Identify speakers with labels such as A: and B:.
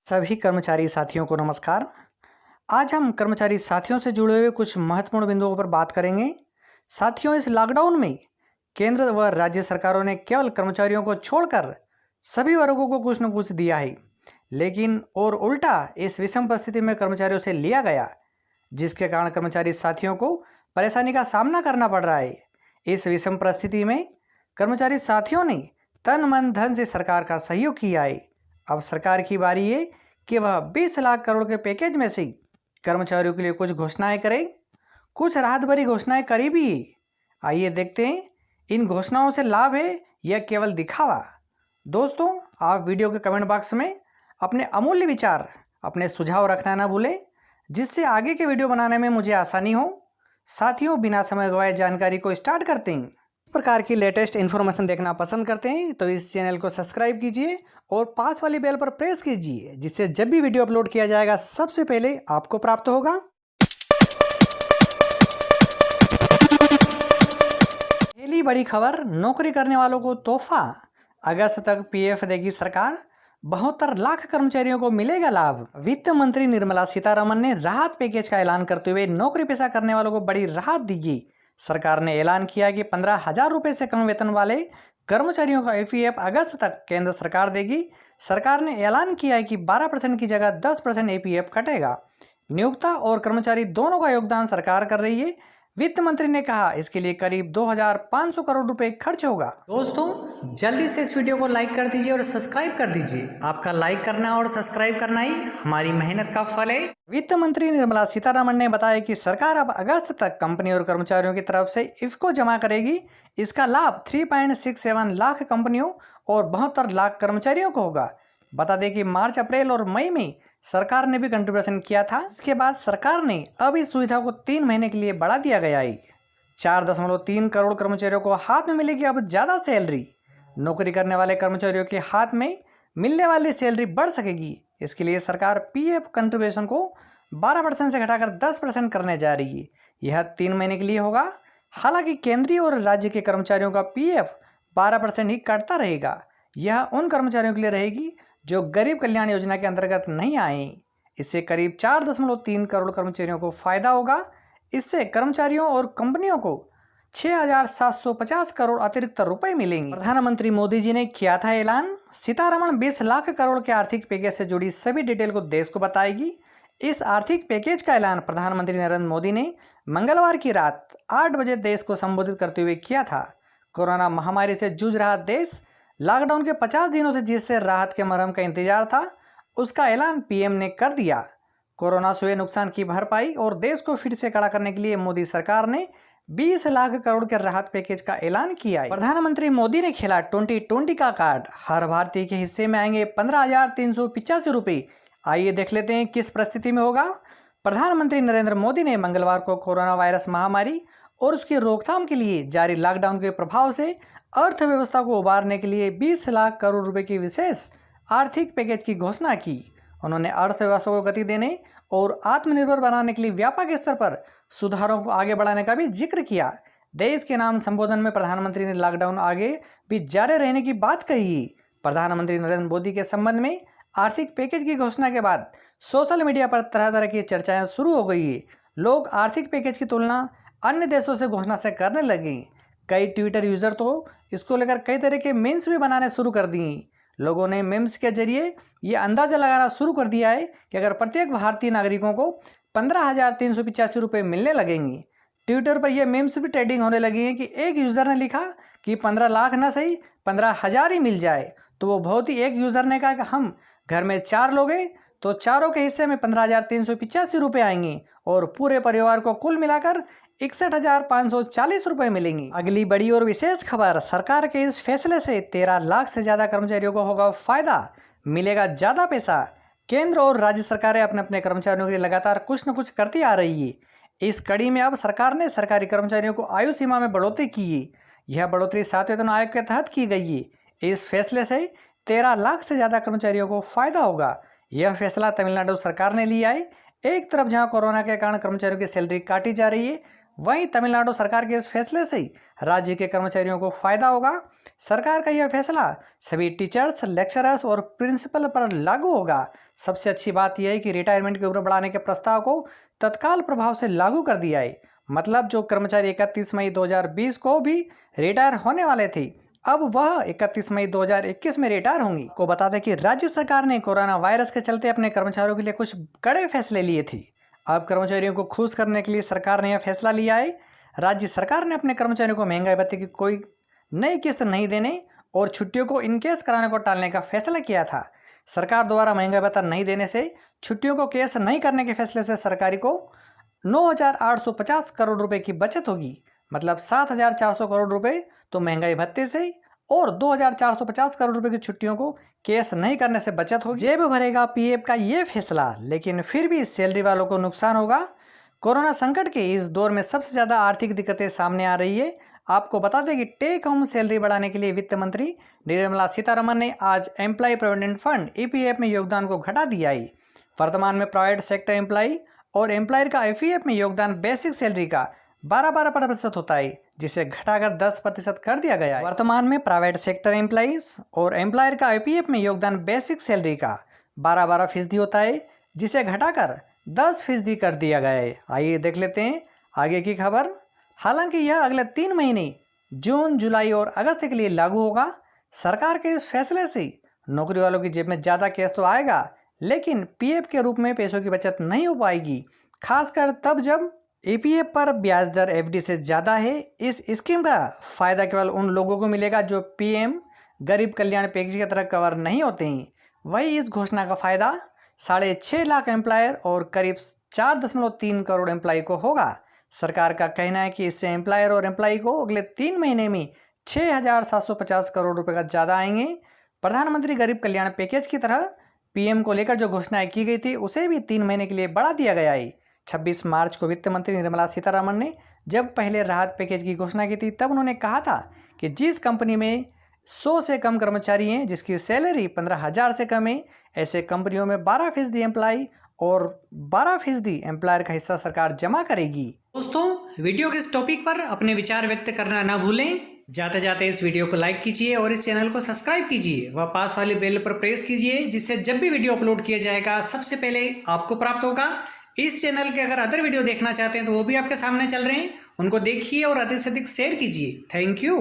A: सभी कर्मचारी साथियों को नमस्कार। आज हम कर्मचारी साथियों से जुड़े हुए कुछ महत्वपूर्ण बिंदुओं पर बात करेंगे। साथियों, इस लॉकडाउन में केंद्र व राज्य सरकारों ने केवल कर्मचारियों को छोड़कर सभी वर्गों को कुछ न कुछ दिया है, लेकिन और उल्टा इस विषम परिस्थिति में कर्मचारियों से लिया गया, जिसके कारण कर्मचारी साथियों को परेशानी का सामना करना पड़ रहा है। इस विषम परिस्थिति में कर्मचारी साथियों ने तन मन धन से सरकार का सहयोग किया है। अब सरकार की बारी है कि वह 20 लाख करोड़ के पैकेज में से कर्मचारियों के लिए कुछ घोषणाएं करे। कुछ राहत भरी घोषणाएं करी भी है। आइए देखते हैं इन घोषणाओं से लाभ है या केवल दिखावा। दोस्तों, आप वीडियो के कमेंट बॉक्स में अपने अमूल्य विचार, अपने सुझाव रखना ना भूलें, जिससे आगे के वीडियो बनाने में मुझे आसानी हो। साथियों, बिना समय गवाए जानकारी को स्टार्ट करते हैं। इस प्रकार की लेटेस्ट इन्फॉर्मेशन देखना पसंद करते हैं तो इस चैनल को सब्सक्राइब कीजिए और पास वाली बेल पर प्रेस कीजिए, जिससे जब भी वीडियो अपलोड किया जाएगा सबसे पहले आपको प्राप्त होगा। पहली बड़ी खबर, नौकरी करने वालों को तोहफा। अगस्त तक पीएफ देगी सरकार, 72 लाख कर्मचारियों को मिलेगा लाभ। वित्त मंत्री निर्मला सीतारमण ने राहत पैकेज का ऐलान करते हुए नौकरी पेशा करने वालों को बड़ी राहत दी। सरकार ने ऐलान किया कि 15,000 रुपये से कम वेतन वाले कर्मचारियों का ईपीएफ अगस्त तक केंद्र सरकार देगी। सरकार ने ऐलान किया है कि 12% की जगह 10% ईपीएफ कटेगा। नियोक्ता और कर्मचारी दोनों का योगदान सरकार कर रही है। वित्त मंत्री ने कहा इसके लिए करीब 2,500 करोड़ रुपए खर्च होगा। दोस्तों, जल्दी से इस वीडियो को लाइक कर दीजिए और सब्सक्राइब कर दीजिए। आपका लाइक करना और सब्सक्राइब करना ही हमारी मेहनत का फल है। वित्त मंत्री निर्मला सीतारमण ने बताया कि सरकार अब अगस्त तक कंपनी और कर्मचारियों की तरफ से इफको जमा करेगी। इसका लाभ 3.67 लाख कंपनियों और 72 लाख कर्मचारियों को होगा। बता दें कि मार्च, अप्रैल और मई में सरकार ने भी कंट्रीब्यूशन किया था। इसके बाद सरकार ने अब इस सुविधा को 3 महीने के लिए बढ़ा दिया गया है। 4.3 करोड़ कर्मचारियों को हाथ में मिलेगी अब ज़्यादा सैलरी। नौकरी करने वाले कर्मचारियों के हाथ में मिलने वाली सैलरी बढ़ सकेगी। इसके लिए सरकार पीएफ कंट्रीब्यूशन को 12% से घटाकर 10% करने जा रही है। यह 3 महीने के लिए होगा। हालांकि केंद्रीय और राज्य के कर्मचारियों का पीएफ 12% ही कटता रहेगा। यह उन कर्मचारियों के लिए रहेगी जो गरीब कल्याण योजना के अंतर्गत नहीं आए। इससे करीब 4.3 करोड़ कर्मचारियों को फायदा होगा। इससे कर्मचारियों और कंपनियों को 6,750 करोड़ अतिरिक्त रुपए मिलेंगे। प्रधानमंत्री मोदी जी ने किया था ऐलान। सीतारमण 20 लाख करोड़ के आर्थिक पैकेज से जुड़ी सभी डिटेल को देश को बताएगी। इस आर्थिक पैकेज का ऐलान प्रधानमंत्री नरेंद्र मोदी ने मंगलवार की रात 8 बजे देश को संबोधित करते हुए किया था। कोरोना महामारी से जूझ रहा देश लॉकडाउन के 50 दिनों से जिससे राहत के मरहम का इंतजार था, उसका ऐलान पीएम ने कर दिया। कोरोना से हुए नुकसान की भरपाई और देश को फिर से खड़ा करने के लिए मोदी सरकार ने 20 लाख करोड़ के राहत पैकेज का ऐलान किया है। प्रधानमंत्री मोदी ने खेला 2020 का कार्ड। हर भारतीय के हिस्से में आएंगे 15,385 रुपये। आइए देख लेते हैं किस परिस्थिति में होगा। प्रधानमंत्री नरेंद्र मोदी ने मंगलवार को कोरोना वायरस महामारी और उसकी रोकथाम के लिए जारी लॉकडाउन के प्रभाव से अर्थव्यवस्था को उबारने के लिए 20 लाख करोड़ रुपए की विशेष आर्थिक पैकेज की घोषणा की। उन्होंने अर्थव्यवस्था को गति देने और आत्मनिर्भर बनाने के लिए व्यापक स्तर पर सुधारों को आगे बढ़ाने का भी जिक्र किया। देश के नाम संबोधन में प्रधानमंत्री ने लॉकडाउन आगे भी जारी रहने की बात कही। प्रधानमंत्री नरेंद्र मोदी के संबंध में आर्थिक पैकेज की घोषणा के बाद सोशल मीडिया पर तरह तरह की चर्चाएं शुरू हो गई है। लोग आर्थिक पैकेज की तुलना अन्य देशों से घोषणा से करने लगे। कई ट्विटर यूजर तो इसको लेकर कई तरह के मीम्स भी बनाने शुरू कर दिए। लोगों ने मीम्स के जरिए ये अंदाजा लगाना शुरू कर दिया है कि अगर प्रत्येक भारतीय नागरिकों को 15,385 रुपये मिलने लगेंगे। ट्विटर पर यह मीम्स भी ट्रेंडिंग होने लगी हैं कि एक यूज़र ने लिखा कि 15 लाख ना सही 15,000 ही मिल जाए। तो वो बहुत ही, एक यूज़र ने कहा कि हम घर में 4 लोग हैं तो चारों के हिस्से में 15,385 रुपये आएंगे और पूरे परिवार को कुल मिलाकर 61,540 रुपये मिलेंगे। अगली बड़ी और विशेष खबर, सरकार के इस फैसले से 13 लाख से ज़्यादा कर्मचारियों को होगा फायदा, मिलेगा ज़्यादा पैसा। केंद्र और राज्य सरकारें अपने अपने कर्मचारियों के लिए लगातार कुछ न कुछ करती आ रही है। इस कड़ी में अब सरकार ने सरकारी कर्मचारियों को आयु सीमा में बढ़ोतरी की है। यह बढ़ोतरी 7वें वेतन आयोग के तहत की गई है। इस फैसले से 13 लाख से ज़्यादा कर्मचारियों को फायदा होगा। यह फैसला तमिलनाडु सरकार ने लिया है। एक तरफ जहां कोरोना के कारण कर्मचारियों की सैलरी काटी जा रही है, वहीं तमिलनाडु सरकार के इस फैसले से राज्य के कर्मचारियों को फायदा होगा। सरकार का यह फैसला सभी टीचर्स, लेक्चरर्स और प्रिंसिपल पर लागू होगा। सबसे अच्छी बात यह है कि रिटायरमेंट की उम्र बढ़ाने के प्रस्ताव को तत्काल प्रभाव से लागू कर दिया है। मतलब जो कर्मचारी 31 मई 2020 को भी रिटायर होने वाले थे, अब वह 31 मई 2021 में रिटायर होंगी। को बता दें कि राज्य सरकार ने कोरोना वायरस के चलते अपने कर्मचारियों के लिए कुछ कड़े फैसले लिए थे। अब कर्मचारियों को खुश करने के लिए सरकार ने यह फैसला लिया है। राज्य सरकार ने अपने कर्मचारियों को महंगाई भत्ते की कोई नई किस्त नहीं देने और छुट्टियों को इनकेस कराने को टालने का फैसला किया था। सरकार द्वारा महंगाई भत्ता नहीं देने से, छुट्टियों को केस नहीं करने के फैसले से सरकारी को 9,850 करोड़ रुपए की बचत होगी। मतलब 7,400 करोड़ रुपए तो महंगाई भत्ते से और 2,450 करोड़ रुपए की छुट्टियों को केस नहीं करने से बचत होगी। जेब भरेगा पीएफ का ये फैसला, लेकिन फिर भी सैलरी वालों को नुकसान होगा। कोरोना संकट के इस दौर में सबसे ज़्यादा आर्थिक दिक्कतें सामने आ रही है। आपको बता दें कि टेक होम सैलरी बढ़ाने के लिए वित्त मंत्री निर्मला सीतारमण ने आज एम्प्लॉय प्रोविडेंट फंड ईपीएफ में योगदान को घटा दिया है। वर्तमान में प्राइवेट सेक्टर एम्प्लॉय और एम्प्लॉयर का ईपीएफ में योगदान बेसिक सैलरी का 12% होता है, जिसे घटाकर 10% कर दिया गया है। वर्तमान में प्राइवेट सेक्टर एम्प्लॉइज और एम्प्लॉयर का ईपीएफ में योगदान बेसिक सैलरी का 12% होता है, जिसे घटाकर 10% कर दिया गया है। आइए देख लेते हैं आगे की खबर। हालांकि यह अगले 3 महीने जून, जुलाई और अगस्त के लिए लागू होगा। सरकार के इस फैसले से नौकरी वालों की जेब में ज़्यादा कैश तो आएगा, लेकिन पीएफ के रूप में पैसों की बचत नहीं हो पाएगी, खासकर तब जब ईपीएफ पर ब्याज दर एफडी से ज़्यादा है। इस स्कीम का फायदा केवल उन लोगों को मिलेगा जो पीएम गरीब कल्याण पैकेज की तरह कवर नहीं होते हैं। वही इस घोषणा का फायदा 6.5 लाख एम्प्लॉयर और करीब 4.3 करोड़ एम्प्लॉय को होगा। सरकार का कहना है कि इससे एम्प्लॉयर और एम्प्लॉय को अगले 3 महीने में 6,750 करोड़ रुपए का ज़्यादा आएंगे। प्रधानमंत्री गरीब कल्याण पैकेज की तरह पीएम को लेकर जो घोषणाएं की गई थी, उसे भी 3 महीने के लिए बढ़ा दिया गया है। 26 मार्च को वित्त मंत्री निर्मला सीतारमण ने जब पहले राहत पैकेज की घोषणा की थी, तब उन्होंने कहा था कि जिस कंपनी में 100 से कम कर्मचारी हैं, जिसकी सैलरी 15,000 से कम है, ऐसे कंपनियों में 12% एम्प्लॉय और 12% एम्प्लॉयर का हिस्सा सरकार जमा करेगी। दोस्तों, वीडियो के इस टॉपिक पर अपने विचार व्यक्त करना ना भूलें। जाते जाते इस वीडियो को लाइक कीजिए और इस चैनल को सब्सक्राइब कीजिए व पास वाली बेल पर प्रेस कीजिए, जिससे जब भी वीडियो अपलोड किया जाएगा सबसे पहले आपको प्राप्त होगा। इस चैनल के अगर अदर वीडियो देखना चाहते हैं तो वो भी आपके सामने चल रहे हैं, उनको देखिए और अधिक से अधिक शेयर कीजिए। Thank you.